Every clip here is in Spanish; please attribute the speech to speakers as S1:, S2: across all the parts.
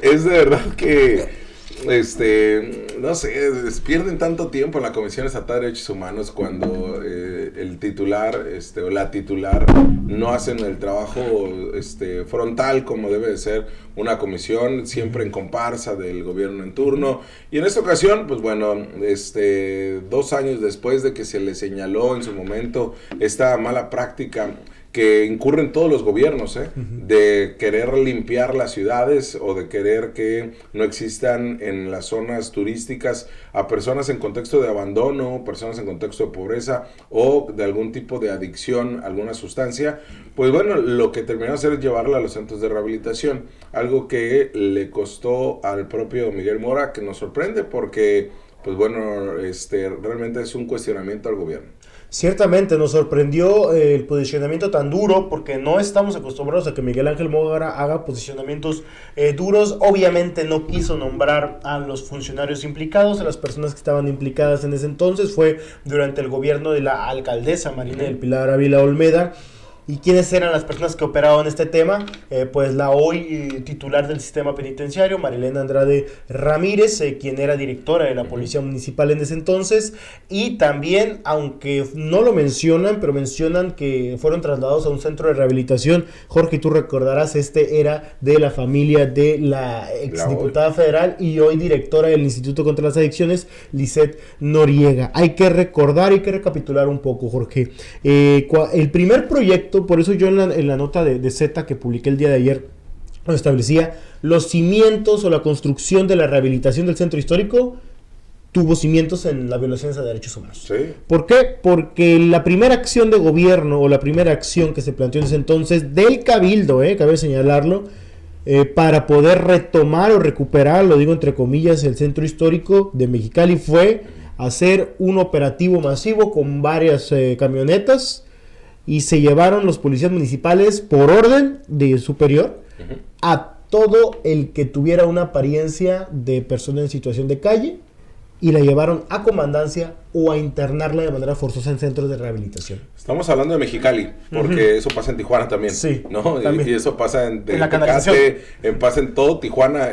S1: es de verdad que no sé, pierden tanto tiempo en la Comisión Estatal de Derechos Humanos cuando el titular o la titular no hacen el trabajo frontal como debe de ser una comisión, siempre en comparsa del gobierno en turno. Y en esta ocasión, pues bueno, 2 años después de que se le señaló en su momento esta mala práctica que incurren todos los gobiernos, de querer limpiar las ciudades o de querer que no existan en las zonas turísticas a personas en contexto de abandono, personas en contexto de pobreza o de algún tipo de adicción a alguna sustancia. Pues bueno, lo que terminó de hacer es llevarla a los centros de rehabilitación, algo que le costó al propio Miguel Mora, que nos sorprende porque, pues bueno, realmente es un cuestionamiento al gobierno.
S2: Ciertamente nos sorprendió el posicionamiento tan duro, porque no estamos acostumbrados a que Miguel Ángel Mora haga posicionamientos duros. Obviamente no quiso nombrar a los funcionarios implicados, a las personas que estaban implicadas en ese entonces. Fue durante el gobierno de la alcaldesa Marina del Pilar Ávila Olmeda. ¿Y quiénes eran las personas que operaban este tema? Pues la hoy titular del sistema penitenciario, Marilena Andrade Ramírez, quien era directora de la Policía Municipal en ese entonces, y también, aunque no lo mencionan, pero mencionan que fueron trasladados a un centro de rehabilitación. Jorge, tú recordarás, era de la familia de la exdiputada federal y hoy directora del Instituto contra las Adicciones, Lisette Noriega. Hay que recordar, hay que recapitular un poco, Jorge. El primer proyecto, por eso yo en la nota de Z que publiqué el día de ayer establecía los cimientos o la construcción de la rehabilitación del centro histórico tuvo cimientos en las violaciones a derechos humanos.
S1: ¿Sí?
S2: ¿Por qué? Porque la primera acción de gobierno o la primera acción que se planteó en ese entonces del Cabildo, cabe señalarlo, para poder retomar o recuperar, lo digo entre comillas, el centro histórico de Mexicali fue hacer un operativo masivo con varias camionetas. Y se llevaron los policías municipales por orden de superior a todo el que tuviera una apariencia de persona en situación de calle y la llevaron a comandancia o a internarla de manera forzosa en centros de rehabilitación.
S1: Estamos hablando de Mexicali, porque eso pasa en Tijuana también.
S2: Sí,
S1: ¿no?
S2: también.
S1: Y eso pasa en
S2: la canalización.
S1: Pasa en todo Tijuana.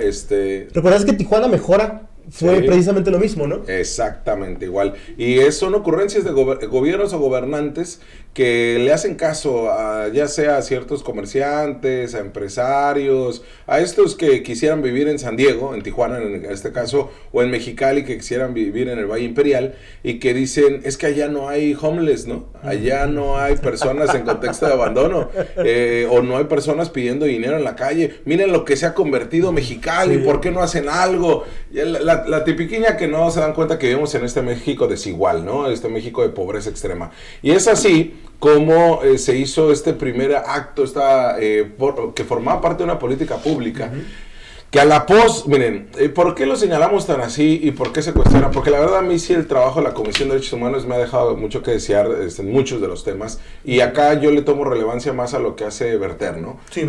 S2: ¿Recuerdas que Tijuana Mejora fue precisamente lo mismo, no?
S1: Exactamente igual. Y son ocurrencias de gobiernos o gobernantes que le hacen caso a ya sea a ciertos comerciantes, a empresarios, a estos que quisieran vivir en San Diego, en Tijuana en este caso, o en Mexicali que quisieran vivir en el Valle Imperial y que dicen, es que allá no hay homeless, ¿no? Allá no hay personas en contexto de abandono, o no hay personas pidiendo dinero en la calle. Miren lo que se ha convertido Mexicali, ¿por qué no hacen algo? La tipiquiña que no se dan cuenta que vivimos en este México desigual, ¿no? Este México de pobreza extrema. Y es así como se hizo este primer acto, que formaba parte de una política pública, que a la pos, miren, ¿por qué lo señalamos tan así y por qué se cuestiona? Porque la verdad a mí sí el trabajo de la Comisión de Derechos Humanos me ha dejado mucho que desear en muchos de los temas, y acá yo le tomo relevancia más a lo que hace Berter, ¿no?
S2: Sí,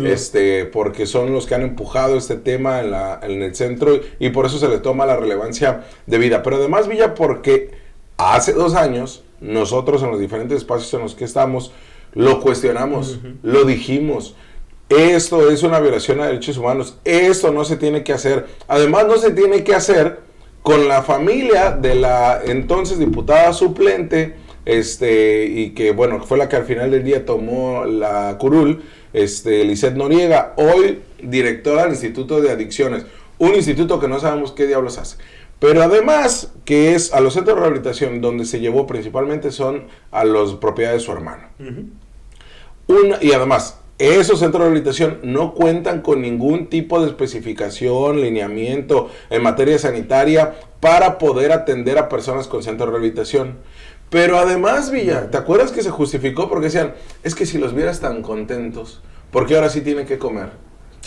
S1: porque son los que han empujado este tema en el centro y por eso se le toma la relevancia debida. Pero además, Villa, porque hace 2 años nosotros en los diferentes espacios en los que estamos lo cuestionamos, lo dijimos. Esto es una violación a derechos humanos, esto no se tiene que hacer. Además no se tiene que hacer con la familia de la entonces diputada suplente, y que bueno, fue la que al final del día tomó la curul, Lisette Noriega, hoy directora del Instituto de Adicciones, un instituto que no sabemos qué diablos hace. Pero además, que es a los centros de rehabilitación donde se llevó principalmente son a las propiedades de su hermano. Y además, esos centros de rehabilitación no cuentan con ningún tipo de especificación, lineamiento en materia sanitaria para poder atender a personas con centros de rehabilitación. Pero además, Villa, ¿te acuerdas que se justificó? Porque decían, es que si los vieras tan contentos, ¿por qué ahora sí tienen que comer?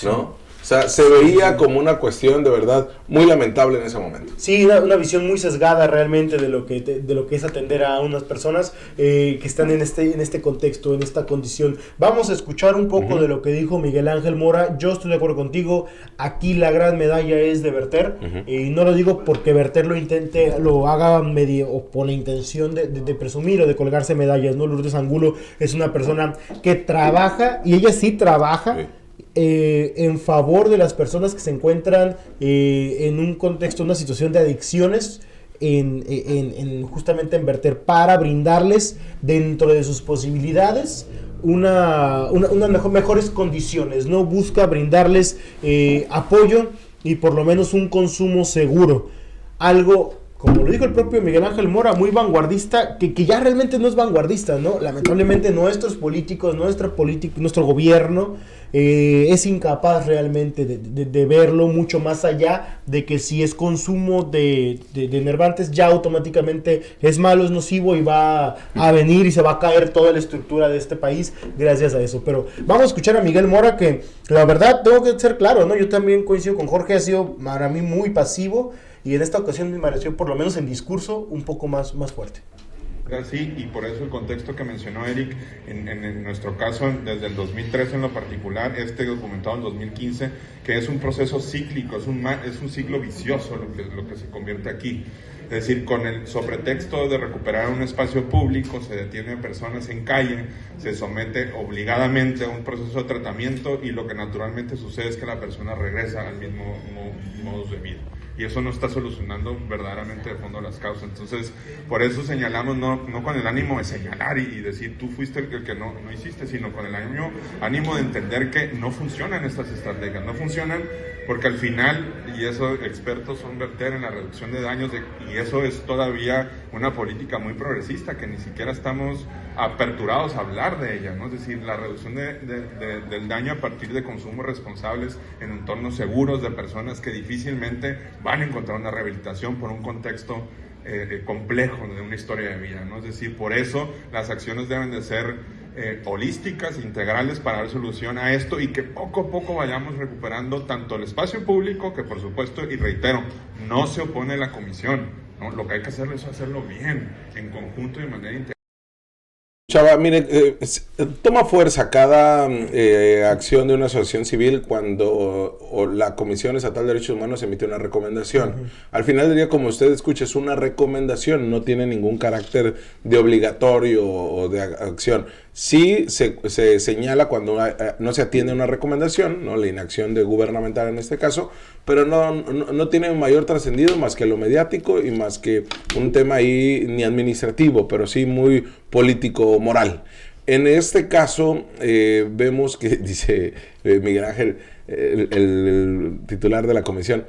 S1: ¿No? O sea, se veía como una cuestión de verdad muy lamentable en ese momento.
S2: Sí, una visión muy sesgada realmente de lo que es atender a unas personas que están en este contexto, en esta condición. Vamos a escuchar un poco de lo que dijo Miguel Ángel Mora. Yo estoy de acuerdo contigo. Aquí la gran medalla es de Berter. Y no lo digo porque Berter lo haga medio o con la intención de presumir o de colgarse medallas, ¿no? Lourdes Angulo es una persona que trabaja, y ella sí trabaja. Sí. en favor de las personas que se encuentran en un contexto, una situación de adicciones, justamente en verter para brindarles dentro de sus posibilidades mejores condiciones, ¿no? Busca brindarles apoyo y por lo menos un consumo seguro. Algo, como lo dijo el propio Miguel Ángel Mora, muy vanguardista, que ya realmente no es vanguardista, ¿no? Lamentablemente nuestros políticos, nuestro gobierno es incapaz realmente de verlo mucho más allá de que si es consumo de enervantes ya automáticamente es malo, es nocivo y va a venir y se va a caer toda la estructura de este país gracias a eso. Pero vamos a escuchar a Miguel Mora, que la verdad tengo que ser claro, ¿no? Yo también coincido con Jorge, ha sido para mí muy pasivo y en esta ocasión me pareció, por lo menos en discurso, un poco más fuerte.
S3: Sí, y por eso el contexto que mencionó Eric, en nuestro caso, desde el 2013 en lo particular, documentado en 2015, que es un proceso cíclico, es un ciclo vicioso lo que se convierte aquí. Es decir, con el sobretexto de recuperar un espacio público, se detienen personas en calle, se somete obligadamente a un proceso de tratamiento y lo que naturalmente sucede es que la persona regresa al mismo modo de vida. Y eso no está solucionando verdaderamente de fondo las causas. Entonces, por eso señalamos, no con el ánimo de señalar y decir tú fuiste el que no hiciste, sino con el ánimo de entender que no funcionan estas estrategias, no funcionan porque al final, y eso expertos son verter en la reducción de daños, y eso es todavía una política muy progresista, que ni siquiera estamos aperturados a hablar de ella, ¿no? Es decir, la reducción del daño a partir de consumos responsables en entornos seguros de personas que difícilmente van a encontrar una rehabilitación por un contexto complejo de una historia de vida, ¿no? Es decir, por eso las acciones deben de ser holísticas, integrales para dar solución a esto y que poco a poco vayamos recuperando tanto el espacio público, que por supuesto, y reitero, no se opone la comisión, ¿no? Lo que hay que hacer es hacerlo bien, en conjunto y de manera integral.
S1: Chava, mire, toma fuerza cada acción de una asociación civil cuando la Comisión Estatal de Derechos Humanos emite una recomendación. Uh-huh. Al final del día, como usted escucha, es una recomendación, no tiene ningún carácter de obligatorio o de acción. Sí se señala cuando no se atiende a una recomendación, ¿no? La inacción de gubernamental en este caso, pero no tiene mayor trascendido más que lo mediático y más que un tema ahí ni administrativo, pero sí muy político moral. En este caso vemos que dice Miguel Ángel, el titular de la comisión,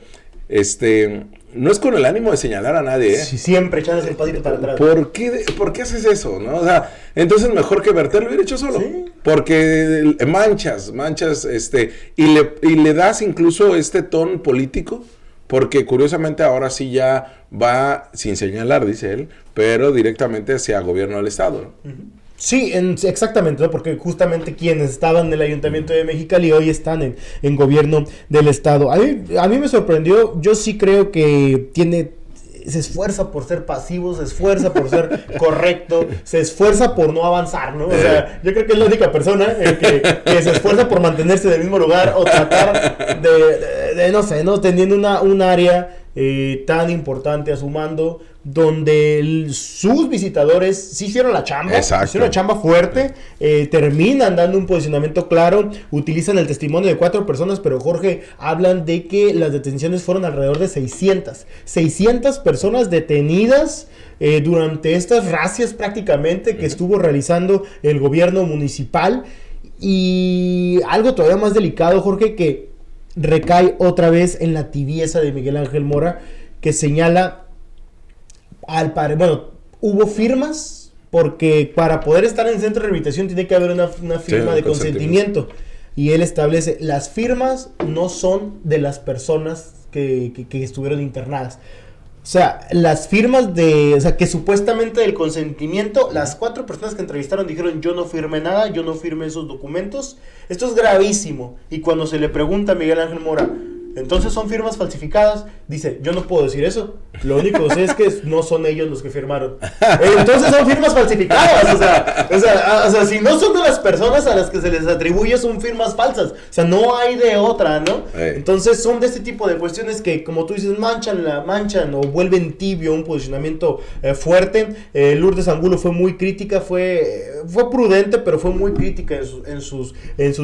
S1: no es con el ánimo de señalar a nadie, ¿eh?
S2: Sí, siempre echas el pasito para atrás.
S1: ¿Por qué haces eso, no? O sea, entonces mejor que Bertel lo hubiera hecho solo. ¿Sí? Porque manchas, y le das incluso este ton político, porque curiosamente ahora sí ya va, sin señalar, dice él, pero directamente hacia gobierno del Estado, ¿no? Uh-huh.
S2: Sí, exactamente, ¿no? Porque justamente quienes estaban en el Ayuntamiento de Mexicali hoy están en gobierno del Estado. A mí me sorprendió, yo sí creo que se esfuerza por ser pasivo, se esfuerza por ser correcto, se esfuerza por no avanzar, ¿no? O sea, yo creo que es la única persona que se esfuerza por mantenerse en el mismo lugar o tratar de no sé, ¿no? Teniendo un área tan importante a su mando, donde sus visitadores sí hicieron la chamba. Exacto. Hicieron una chamba fuerte, terminan dando un posicionamiento claro, utilizan el testimonio de 4 personas, pero Jorge, hablan de que las detenciones fueron alrededor de 600 personas detenidas durante estas racias prácticamente que estuvo realizando el gobierno municipal. Y algo todavía más delicado, Jorge, que recae otra vez en la tibieza de Miguel Ángel Mora, que señala hubo firmas, porque para poder estar en centro de rehabilitación tiene que haber una firma de consentimiento. Y él establece, las firmas no son de las personas que estuvieron internadas. O sea, las firmas que supuestamente del consentimiento, las 4 personas que entrevistaron dijeron, yo no firmé nada, yo no firmé esos documentos. Esto es gravísimo. Y cuando se le pregunta a Miguel Ángel Mora, entonces son firmas falsificadas. Dice, yo no puedo decir eso. Lo único que sé es que no son ellos los que firmaron. Entonces son firmas falsificadas. O sea, si no son de las personas a las que se les atribuye, son firmas falsas. O sea, no hay de otra, ¿no? Entonces son de este tipo de cuestiones que, como tú dices, manchan o vuelven tibio un posicionamiento fuerte. Lourdes Angulo fue muy crítica, fue prudente, pero fue muy crítica en sus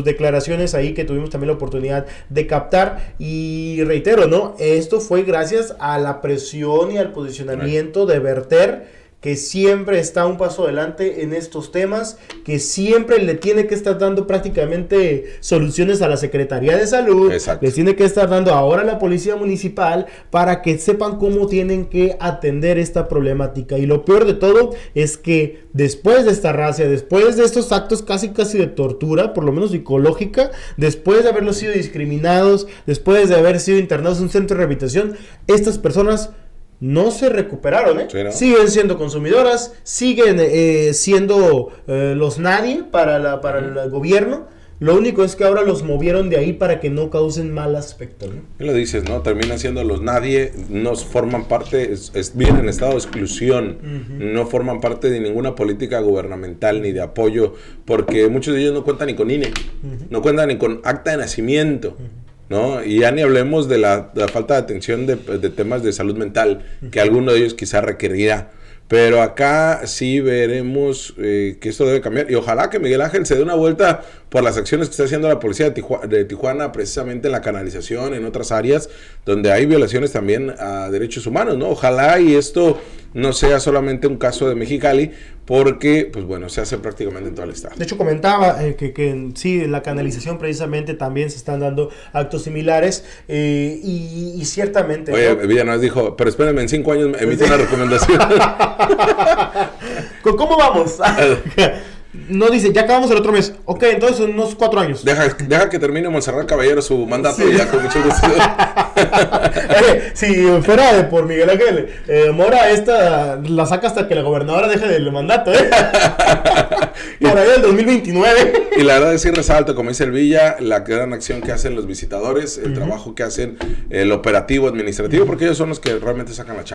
S2: declaraciones ahí, que tuvimos también la oportunidad de captar. Y reitero, ¿no? Esto fue gracias a la presión y al posicionamiento de Berter, que siempre está un paso adelante en estos temas, que siempre le tiene que estar dando prácticamente soluciones a la Secretaría de Salud,
S1: Exacto.
S2: les tiene que estar dando ahora a la Policía Municipal para que sepan cómo tienen que atender esta problemática. Y lo peor de todo es que después de esta racia, después de estos actos casi de tortura, por lo menos psicológica, después de haberlos sido discriminados, después de haber sido internados en un centro de rehabilitación, estas personas no se recuperaron, ¿eh?
S1: Sí, ¿no?
S2: Siguen siendo consumidoras, siguen siendo los nadie para el gobierno. Lo único es que ahora los movieron de ahí para que no causen mal aspecto, ¿no?
S1: ¿Qué lo dices, no? Terminan siendo los nadie, no forman parte, viven en estado de exclusión, no forman parte de ninguna política gubernamental ni de apoyo, porque muchos de ellos no cuentan ni con INE, no cuentan ni con acta de nacimiento. ¿No? Y ya ni hablemos de la falta de atención de temas de salud mental, que alguno de ellos quizá requerirá. Pero acá sí veremos que esto debe cambiar. Y ojalá que Miguel Ángel se dé una vuelta por las acciones que está haciendo la policía de Tijuana, precisamente en la canalización, en otras áreas donde hay violaciones también a derechos humanos, ¿no? Ojalá y esto no sea solamente un caso de Mexicali, porque, pues bueno, se hace prácticamente en todo el estado.
S2: De hecho, comentaba que sí, en la canalización precisamente también se están dando actos similares y ciertamente...
S1: Oye,
S2: ¿no?
S1: Villanueva dijo, pero espérenme, en 5 años emite una recomendación.
S2: ¿Cómo vamos? No dice, ya acabamos el otro mes. Ok, entonces en unos 4 años.
S1: Deja que termine Montserrat Caballero su mandato, sí. Ya con mucho gusto.
S2: Si fuera por Miguel Ángel Mora, esta la saca hasta que la gobernadora deje del mandato, por ahí del 2029.
S1: Y la verdad es que resalto, como dice el Villa, la gran acción que hacen los visitadores, el trabajo que hacen, el operativo administrativo, porque ellos son los que realmente sacan la chamba.